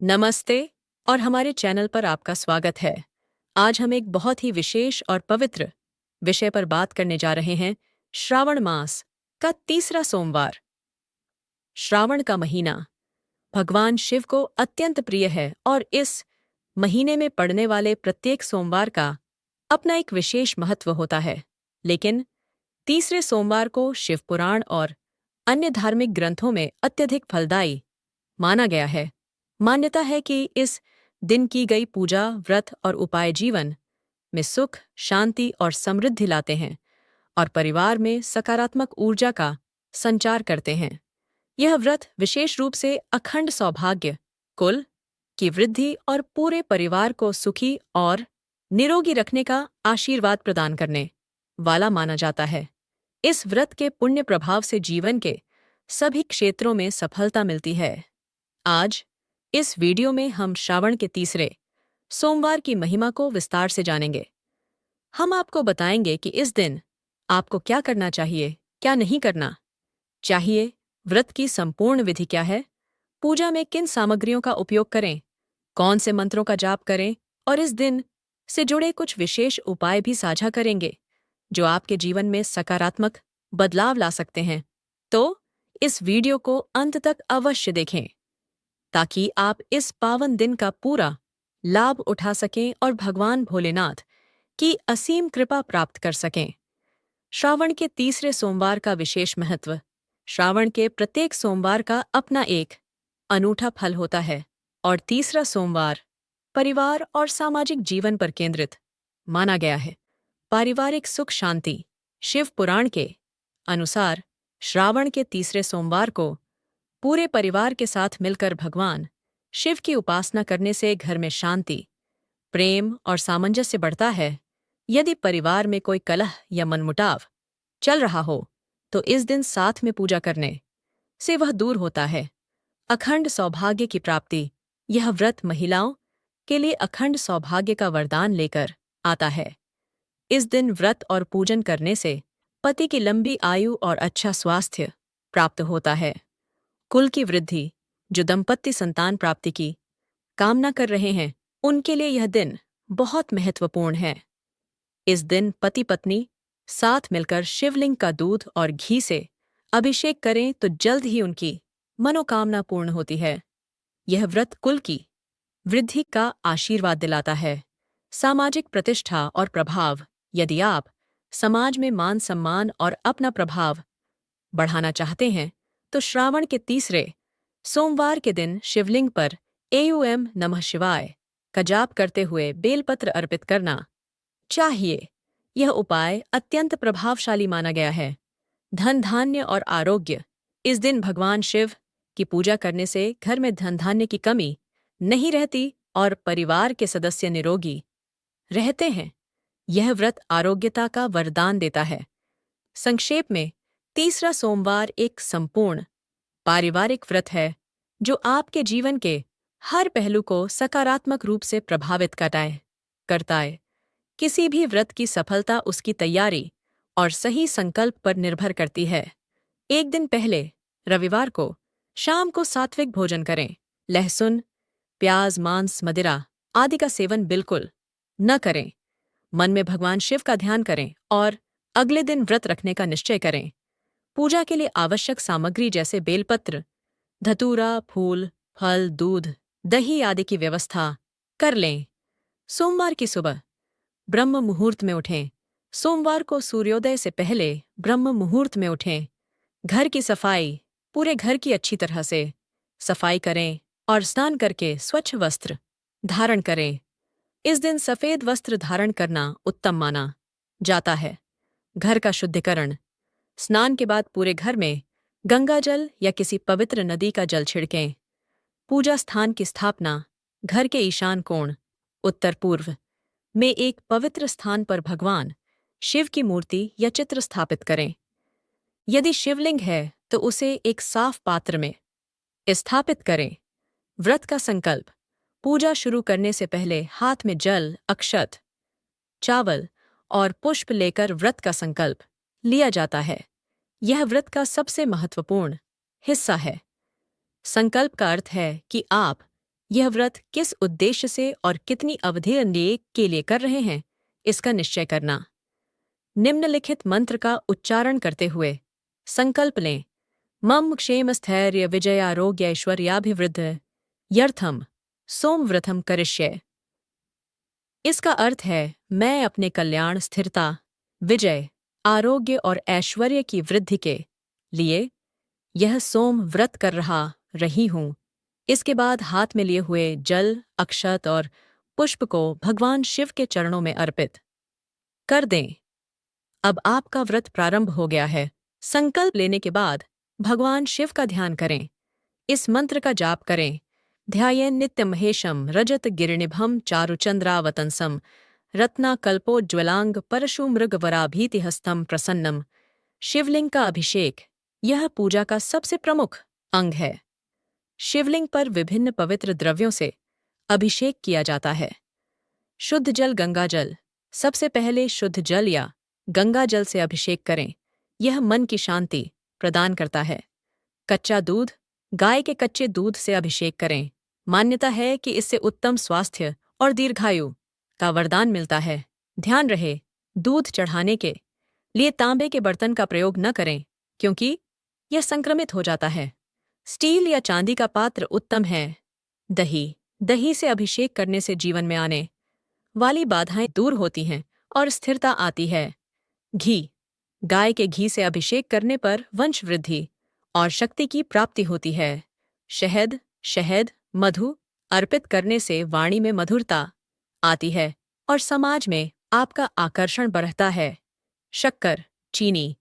नमस्ते और हमारे चैनल पर आपका स्वागत है। आज हम एक बहुत ही विशेष और पवित्र विषय पर बात करने जा रहे हैं। श्रावण मास का तीसरा सोमवार। श्रावण का महीना भगवान शिव को अत्यंत प्रिय है और इस महीने में पड़ने वाले प्रत्येक सोमवार का अपना एक विशेष महत्व होता है। लेकिन तीसरे सोमवार को शिव पुराण और अन्य धार्मिक ग्रंथों में अत्यधिक फलदायी माना गया है। मान्यता है कि इस दिन की गई पूजा, व्रत और उपाय जीवन में सुख, शांति और समृद्धि लाते हैं और परिवार में सकारात्मक ऊर्जा का संचार करते हैं। यह व्रत विशेष रूप से अखंड सौभाग्य, कुल की वृद्धि और पूरे परिवार को सुखी और निरोगी रखने का आशीर्वाद प्रदान करने वाला माना जाता है। इस व्रत के पुण्य प्रभाव से जीवन के सभी क्षेत्रों में सफलता मिलती है। आज इस वीडियो में हम श्रावण के तीसरे सोमवार की महिमा को विस्तार से जानेंगे। हम आपको बताएंगे कि इस दिन आपको क्या करना चाहिए, क्या नहीं करना चाहिए, व्रत की संपूर्ण विधि क्या है, पूजा में किन सामग्रियों का उपयोग करें, कौन से मंत्रों का जाप करें और इस दिन से जुड़े कुछ विशेष उपाय भी साझा करेंगे जो आपके जीवन में सकारात्मक बदलाव ला सकते हैं। तो इस वीडियो को अंत तक अवश्य देखें ताकि आप इस पावन दिन का पूरा लाभ उठा सकें और भगवान भोलेनाथ की असीम कृपा प्राप्त कर सकें। श्रावण के तीसरे सोमवार का विशेष महत्व। श्रावण के प्रत्येक सोमवार का अपना एक अनूठा फल होता है और तीसरा सोमवार परिवार और सामाजिक जीवन पर केंद्रित माना गया है। पारिवारिक सुख शांति। शिव पुराण के अनुसार श्रावण के तीसरे सोमवार को पूरे परिवार के साथ मिलकर भगवान शिव की उपासना करने से घर में शांति, प्रेम और सामंजस्य बढ़ता है। यदि परिवार में कोई कलह या मनमुटाव चल रहा हो तो इस दिन साथ में पूजा करने से वह दूर होता है। अखंड सौभाग्य की प्राप्ति। यह व्रत महिलाओं के लिए अखंड सौभाग्य का वरदान लेकर आता है। इस दिन व्रत और पूजन करने से पति की लंबी आयु और अच्छा स्वास्थ्य प्राप्त होता है। कुल की वृद्धि। जो दंपत्ति संतान प्राप्ति की कामना कर रहे हैं उनके लिए यह दिन बहुत महत्वपूर्ण है। इस दिन पति पत्नी साथ मिलकर शिवलिंग का दूध और घी से अभिषेक करें तो जल्द ही उनकी मनोकामना पूर्ण होती है। यह व्रत कुल की वृद्धि का आशीर्वाद दिलाता है। सामाजिक प्रतिष्ठा और प्रभाव। यदि आप समाज में मान सम्मान और अपना प्रभाव बढ़ाना चाहते हैं तो श्रावण के तीसरे सोमवार के दिन शिवलिंग पर एओम नमः शिवाय का जाप करते हुए बेलपत्र अर्पित करना चाहिए। यह उपाय अत्यंत प्रभावशाली माना गया है। धन धान्य और आरोग्य। इस दिन भगवान शिव की पूजा करने से घर में धन धान्य की कमी नहीं रहती और परिवार के सदस्य निरोगी रहते हैं। यह व्रत आरोग्यता का वरदान देता है। संक्षेप में, तीसरा सोमवार एक संपूर्ण पारिवारिक व्रत है जो आपके जीवन के हर पहलू को सकारात्मक रूप से प्रभावित करता है। किसी भी व्रत की सफलता उसकी तैयारी और सही संकल्प पर निर्भर करती है। एक दिन पहले रविवार को शाम को सात्विक भोजन करें। लहसुन, प्याज, मांस, मदिरा आदि का सेवन बिल्कुल न करें। मन में भगवान शिव का ध्यान करें और अगले दिन व्रत रखने का निश्चय करें। पूजा के लिए आवश्यक सामग्री जैसे बेलपत्र, धतूरा, फूल, फल, दूध, दही आदि की व्यवस्था कर लें। सोमवार की सुबह ब्रह्म मुहूर्त में उठें। सोमवार को सूर्योदय से पहले ब्रह्म मुहूर्त में उठें। घर की सफाई। पूरे घर की अच्छी तरह से सफाई करें और स्नान करके स्वच्छ वस्त्र धारण करें। इस दिन सफेद वस्त्र धारण करना उत्तम माना जाता है। घर का शुद्धिकरण। स्नान के बाद पूरे घर में गंगा जल या किसी पवित्र नदी का जल छिड़कें। पूजा स्थान की स्थापना। घर के ईशान कोण उत्तर पूर्व में एक पवित्र स्थान पर भगवान शिव की मूर्ति या चित्र स्थापित करें। यदि शिवलिंग है तो उसे एक साफ पात्र में स्थापित करें। व्रत का संकल्प। पूजा शुरू करने से पहले हाथ में जल, अक्षत, चावल और पुष्प लेकर व्रत का संकल्प लिया जाता है। यह व्रत का सबसे महत्वपूर्ण हिस्सा है। संकल्प का अर्थ है कि आप यह व्रत किस उद्देश्य से और कितनी अवधि के लिए कर रहे हैं, इसका निश्चय करना। निम्नलिखित मंत्र का उच्चारण करते हुए संकल्प लें। मम क्षेम स्थैर्य विजयारोग्य ऐश्वर्याभिवृद्ध यर्थम सोमव्रतम करिष्ये। इसका अर्थ है, मैं अपने कल्याण, स्थिरता, विजय, आरोग्य और ऐश्वर्य की वृद्धि के लिए यह सोम व्रत कर रही हूँ। इसके बाद हाथ में लिए हुए जल, अक्षत और पुष्प को भगवान शिव के चरणों में अर्पित कर दें। अब आपका व्रत प्रारंभ हो गया है। संकल्प लेने के बाद भगवान शिव का ध्यान करें। इस मंत्र का जाप करें। ध्यायेन नित्यमहेशम रजत गिरिनिभम चारुचंद्रावतंसम रत्नाकल्पोज्ज्वलांग परशुमृगवराभीतिहस्तम प्रसन्नम। शिवलिंग का अभिषेक यह पूजा का सबसे प्रमुख अंग है। शिवलिंग पर विभिन्न पवित्र द्रव्यों से अभिषेक किया जाता है। शुद्ध जल, गंगा जल। सबसे पहले शुद्ध जल या गंगा जल से अभिषेक करें। यह मन की शांति प्रदान करता है। कच्चा दूध, गाय के कच्चे दूध से अभिषेक करें। मान्यता है कि इससे उत्तम स्वास्थ्य और दीर्घायु का वरदान मिलता है। ध्यान रहे, दूध चढ़ाने के लिए तांबे के बर्तन का प्रयोग न करें, क्योंकि यह संक्रमित हो जाता है। स्टील या चांदी का पात्र उत्तम है। दही से अभिषेक करने से जीवन में आने वाली बाधाएं दूर होती हैं और स्थिरता आती है। घी, गाय के घी से अभिषेक करने पर वंश वृद्धि और शक्ति की प्राप्ति होती है। शहद, मधु अर्पित करने से वाणी में मधुरता आती है और समाज में आपका आकर्षण बढ़ता है। शक्कर, चीनी,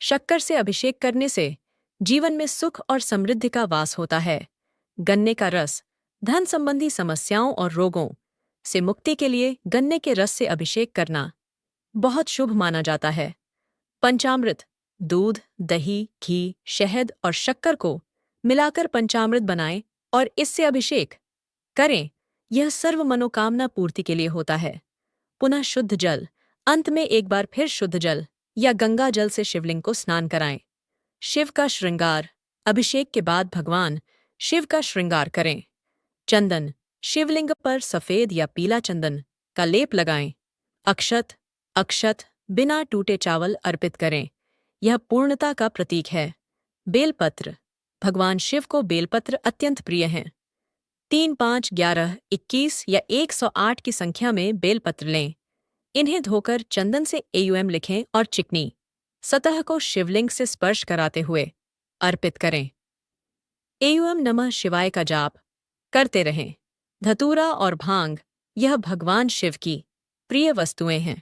शक्कर से अभिषेक करने से जीवन में सुख और समृद्धि का वास होता है। गन्ने का रस, धन संबंधी समस्याओं और रोगों से मुक्ति के लिए गन्ने के रस से अभिषेक करना बहुत शुभ माना जाता है। पंचामृत, दूध, दही, घी, शहद और शक्कर को मिलाकर पंचामृत बनाएं और इससे अभिषेक करें। यह सर्व मनोकामना पूर्ति के लिए होता है। पुनः शुद्ध जल, अंत में एक बार फिर शुद्ध जल या गंगा जल से शिवलिंग को स्नान कराएं। शिव का श्रृंगार, अभिषेक के बाद भगवान शिव का श्रृंगार करें। चंदन, शिवलिंग पर सफेद या पीला चंदन का लेप लगाएं। अक्षत बिना टूटे चावल अर्पित करें। यह पूर्णता का प्रतीक है। बेलपत्र, भगवान शिव को बेलपत्र अत्यंत प्रिय हैं। 3, 5, 11, 21 या 108 की संख्या में बेलपत्र लें। इन्हें धोकर चंदन से एयूएम लिखें और चिकनी सतह को शिवलिंग से स्पर्श कराते हुए अर्पित करें। एयूएम नमः शिवाय का जाप करते रहें। धतूरा और भांग, यह भगवान शिव की प्रिय वस्तुएं हैं।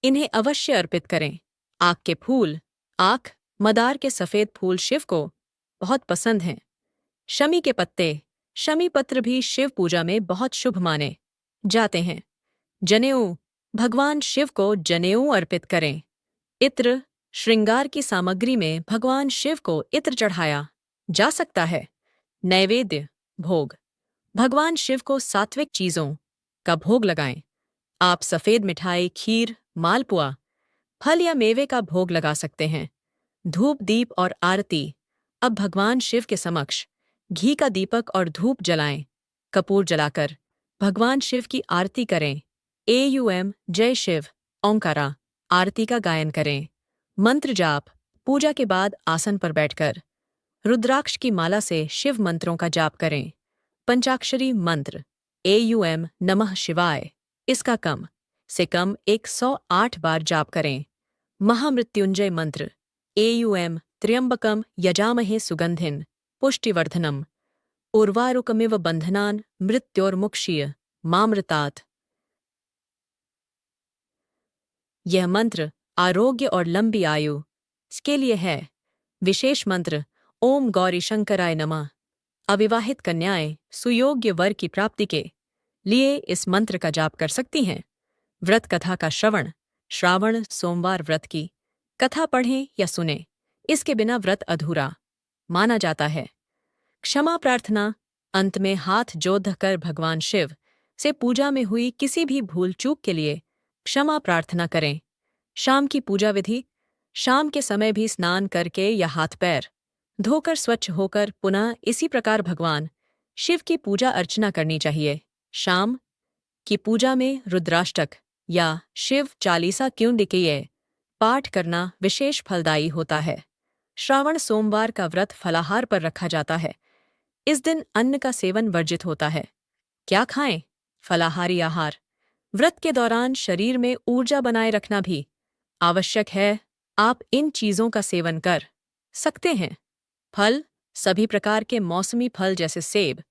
इन्हें अवश्य अर्पित करें। आक के फूल, मदार के सफेद फूल शिव को बहुत पसंद हैं। शमी के पत्ते, शमी पत्र भी शिव पूजा में बहुत शुभ माने जाते हैं। जनेऊ, भगवान शिव को जनेऊ अर्पित करें। इत्र, श्रृंगार की सामग्री में भगवान शिव को इत्र चढ़ाया जा सकता है। नैवेद्य, भोग, भगवान शिव को सात्विक चीजों का भोग लगाएं। आप सफेद मिठाई, खीर, मालपुआ, फल या मेवे का भोग लगा सकते हैं। धूप, दीप और आरती, अब भगवान शिव के समक्ष घी का दीपक और धूप जलाएं। कपूर जलाकर भगवान शिव की आरती करें। एयूएम जय शिव ओंकारा आरती का गायन करें। मंत्र जाप, पूजा के बाद आसन पर बैठकर रुद्राक्ष की माला से शिव मंत्रों का जाप करें। पंचाक्षरी मंत्र एयूएम नमः शिवाय, इसका कम से कम 108 बार जाप करें। महामृत्युंजय मंत्र एयूएम त्र्यंबकम यजामहे सुगंधिन पुष्टिवर्धनम उर्वारुकमिव बंधनान मृत्योर्मुक्षीय मामृतात्। यह मंत्र आरोग्य और लंबी आयु के लिए है। विशेष मंत्र ओम गौरी शंकराय नमः। अविवाहित कन्याएं सुयोग्य वर की प्राप्ति के लिए इस मंत्र का जाप कर सकती हैं। व्रत कथा का श्रवण, श्रावण सोमवार व्रत की कथा पढ़ें या सुनें, इसके बिना व्रत अधूरा माना जाता है। क्षमा प्रार्थना, अंत में हाथ जोड़कर भगवान शिव से पूजा में हुई किसी भी भूल चूक के लिए क्षमा प्रार्थना करें। शाम की पूजा विधि, शाम के समय भी स्नान करके या हाथ पैर धोकर स्वच्छ होकर पुनः इसी प्रकार भगवान शिव की पूजा अर्चना करनी चाहिए। शाम की पूजा में रुद्राष्टक या शिव चालीसा क्यों दिखिए पाठ करना विशेष फलदायी होता है। श्रावण सोमवार का व्रत फलाहार पर रखा जाता है। इस दिन अन्न का सेवन वर्जित होता है। क्या खाएं? फलाहारी आहार। व्रत के दौरान शरीर में ऊर्जा बनाए रखना भी आवश्यक है। आप इन चीजों का सेवन कर सकते हैं। फल, सभी प्रकार के मौसमी फल जैसे सेब,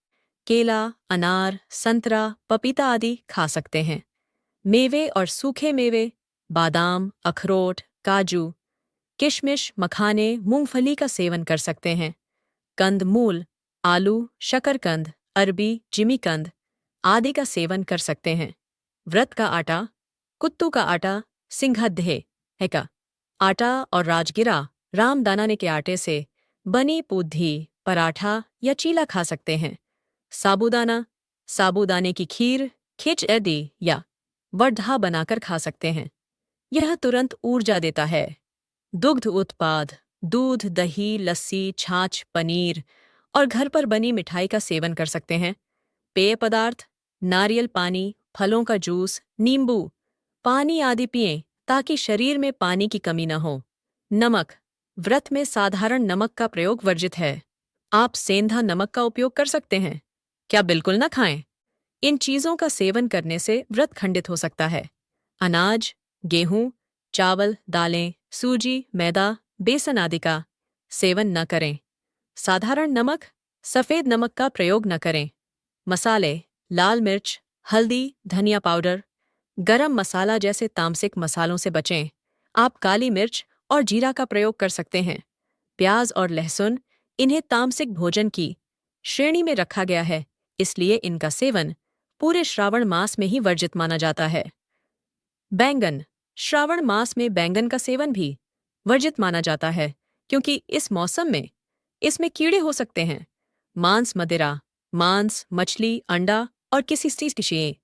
केला, अनार, संतरा, पपीता आदि खा सकते हैं। मेवे और सूखे मेवे, बादाम, अखरोट, काजू, किशमिश, मखाने, मूंगफली का सेवन कर सकते हैं। कंद मूल, आलू, शकरकंद, अरबी, जिमीकंद आदि का सेवन कर सकते हैं। व्रत का आटा, कुत्तू का आटा, सिंघाद्धे है का आटा और राजगिरा रामदाना के आटे से बनी पूधी, पराठा या चीला खा सकते हैं। साबूदाना, साबूदाने की खीर, खिचड़ी या वड़ा बनाकर खा सकते हैं। यह तुरंत ऊर्जा देता है। दुग्ध उत्पाद, दूध, दही, लस्सी, छाछ, पनीर और घर पर बनी मिठाई का सेवन कर सकते हैं। पेय पदार्थ, नारियल पानी, फलों का जूस, नींबू पानी आदि पिएं ताकि शरीर में पानी की कमी न हो। नमक, व्रत में साधारण नमक का प्रयोग वर्जित है। आप सेंधा नमक का उपयोग कर सकते हैं। क्या बिल्कुल न खाएं? इन चीजों का सेवन करने से व्रत खंडित हो सकता है। अनाज, गेहूं, चावल, दालें, सूजी, मैदा, बेसन आदि का सेवन न करें। साधारण नमक, सफेद नमक का प्रयोग न करें। मसाले, लाल मिर्च, हल्दी, धनिया पाउडर, गरम मसाला जैसे तामसिक मसालों से बचें। आप काली मिर्च और जीरा का प्रयोग कर सकते हैं। प्याज और लहसुन, इन्हें तामसिक भोजन की श्रेणी में रखा गया है, इसलिए इनका सेवन पूरे श्रावण मास में ही वर्जित माना जाता है। बैंगन, श्रावण मास में बैंगन का सेवन भी वर्जित माना जाता है क्योंकि इस मौसम में इसमें कीड़े हो सकते हैं। मांस, मदिरा, मांस, मछली, अंडा और किसी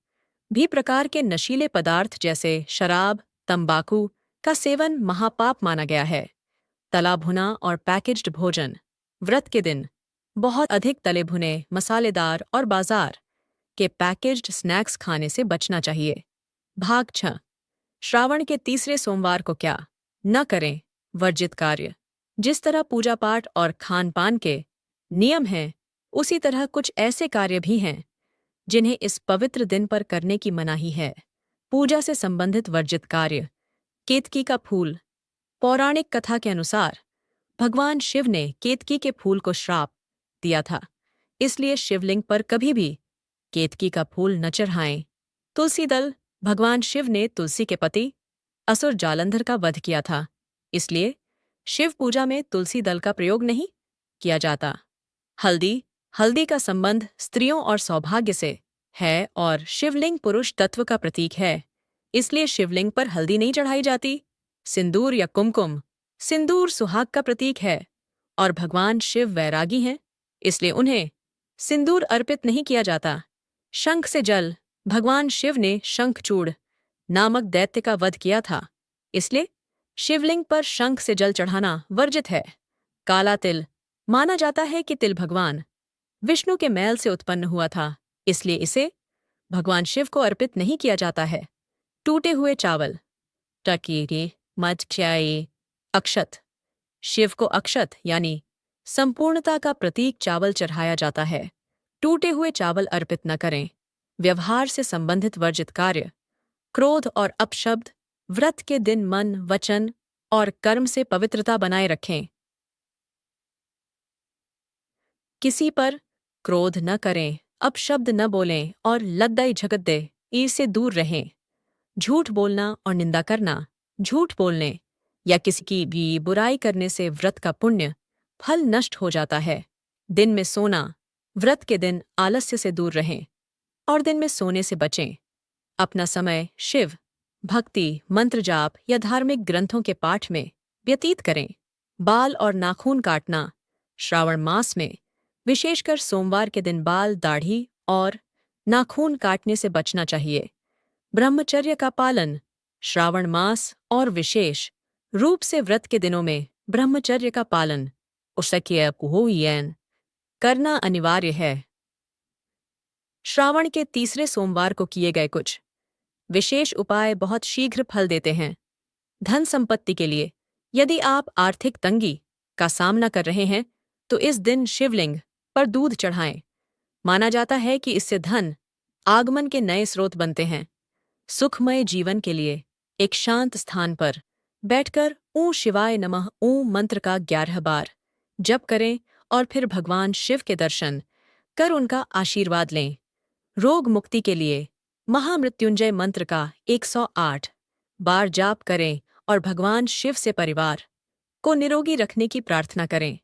भी प्रकार के नशीले पदार्थ जैसे शराब, तंबाकू का सेवन महापाप माना गया है। तला भुना और पैकेज्ड भोजन, व्रत के दिन बहुत अधिक तले भुने, मसालेदार और बाजार के पैकेज्ड स्नैक्स खाने से बचना चाहिए। भाग 6, श्रावण के तीसरे सोमवार को क्या न करें? वर्जित कार्य। जिस तरह पूजा पाठ और खान पान के नियम हैं, उसी तरह कुछ ऐसे कार्य भी हैं जिन्हें इस पवित्र दिन पर करने की मनाही है। पूजा से संबंधित वर्जित कार्य। केतकी का फूल। पौराणिक कथा के अनुसार भगवान शिव ने केतकी के फूल को श्राप दिया था, इसलिए शिवलिंग पर कभी भी केतकी का फूल न चढ़ाएं। तुलसी दल। भगवान शिव ने तुलसी के पति असुर जालंधर का वध किया था, इसलिए शिव पूजा में तुलसी दल का प्रयोग नहीं किया जाता। हल्दी। हल्दी का संबंध स्त्रियों और सौभाग्य से है और शिवलिंग पुरुष तत्व का प्रतीक है, इसलिए शिवलिंग पर हल्दी नहीं चढ़ाई जाती। सिंदूर या कुमकुम। सिंदूर सुहाग का प्रतीक है और भगवान शिव वैरागी हैं, इसलिए उन्हें सिंदूर अर्पित नहीं किया जाता। शंख से जल। भगवान शिव ने शंखचूड़ नामक दैत्य का वध किया था, इसलिए शिवलिंग पर शंख से जल चढ़ाना वर्जित है। काला तिल। माना जाता है कि तिल भगवान विष्णु के मैल से उत्पन्न हुआ था, इसलिए इसे भगवान शिव को अर्पित नहीं किया जाता है। टूटे हुए चावल। टकीरे, मटक्याई, अक्षत। शिव को अक्षत यानी संपूर्णता का प्रतीक चावल चढ़ाया जाता है। टूटे हुए चावल अर्पित न करें। व्यवहार से संबंधित वर्जित कार्य। क्रोध और अपशब्द। व्रत के दिन मन, वचन और कर्म से पवित्रता बनाए रखें। किसी पर क्रोध न करें, अपशब्द न बोलें और लद्दाई झगड़े से दूर रहें। झूठ बोलना और निंदा करना। झूठ बोलने या किसी की भी बुराई करने से व्रत का पुण्य फल नष्ट हो जाता है। दिन में सोना। व्रत के दिन आलस्य से दूर रहें और दिन में सोने से बचें। अपना समय शिव भक्ति, मंत्र जाप या धार्मिक ग्रंथों के पाठ में व्यतीत करें। बाल और नाखून काटना। श्रावण मास में विशेषकर सोमवार के दिन बाल, दाढ़ी और नाखून काटने से बचना चाहिए। ब्रह्मचर्य का पालन। श्रावण मास और विशेष रूप से व्रत के दिनों में ब्रह्मचर्य का पालन करना अनिवार्य है। श्रावण के तीसरे सोमवार को किए गए कुछ विशेष उपाय बहुत शीघ्र फल देते हैं। धन संपत्ति के लिए, यदि आप आर्थिक तंगी का सामना कर रहे हैं तो इस दिन शिवलिंग पर दूध चढ़ाएं। माना जाता है कि इससे धन आगमन के नए स्रोत बनते हैं। सुखमय जीवन के लिए एक शांत स्थान पर बैठकर ॐ शिवाय नमः ॐ मंत्र का 11 बार जप करें और फिर भगवान शिव के दर्शन कर उनका आशीर्वाद लें। रोग मुक्ति के लिए महामृत्युंजय मंत्र का 108 बार जाप करें और भगवान शिव से परिवार को निरोगी रखने की प्रार्थना करें।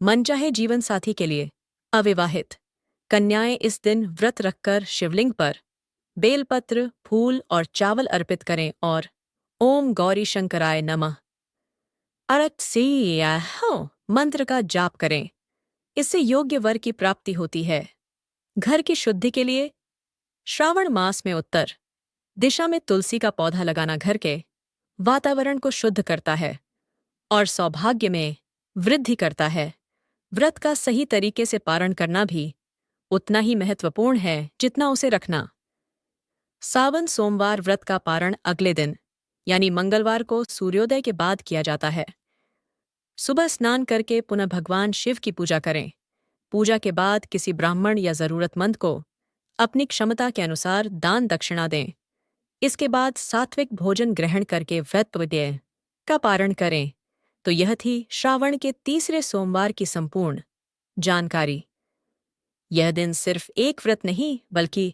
मनचाहे जीवन साथी के लिए अविवाहित कन्याएं इस दिन व्रत रखकर शिवलिंग पर बेलपत्र, फूल और चावल अर्पित करें और ओम गौरी शंकराय नमः अरक्सियाहो मंत्र का जाप करें। इससे योग्य वर की प्राप्ति होती है। घर की शुद्धि के लिए श्रावण मास में उत्तर दिशा में तुलसी का पौधा लगाना घर के वातावरण को शुद्ध करता है और सौभाग्य में वृद्धि करता है। व्रत का सही तरीके से पारण करना भी उतना ही महत्वपूर्ण है जितना उसे रखना। सावन सोमवार व्रत का पारण अगले दिन यानी मंगलवार को सूर्योदय के बाद किया जाता है। सुबह स्नान करके पुनः भगवान शिव की पूजा करें। पूजा के बाद किसी ब्राह्मण या जरूरतमंद को अपनी क्षमता के अनुसार दान दक्षिणा दें। इसके बाद सात्विक भोजन ग्रहण करके व्रत विधेय का पारण करें। तो यह थी श्रावण के तीसरे सोमवार की संपूर्ण जानकारी। यह दिन सिर्फ एक व्रत नहीं बल्कि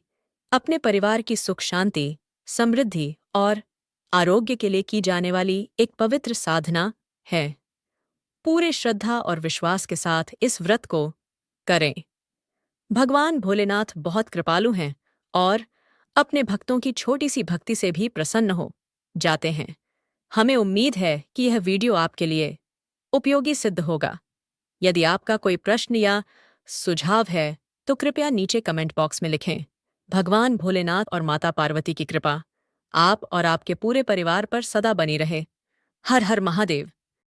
अपने परिवार की सुख शांति, समृद्धि और आरोग्य के लिए की जाने वाली एक पवित्र साधना है। पूरे श्रद्धा और विश्वास के साथ इस व्रत को करें। भगवान भोलेनाथ बहुत कृपालु हैं और अपने भक्तों की छोटी सी भक्ति से भी प्रसन्न हो जाते हैं। हमें उम्मीद है कि यह वीडियो आपके लिए उपयोगी सिद्ध होगा। यदि आपका कोई प्रश्न या सुझाव है तो कृपया नीचे कमेंट बॉक्स में लिखें। भगवान भोलेनाथ और माता पार्वती की कृपा आप और आपके पूरे परिवार पर सदा बनी रहे। हर हर महादेव।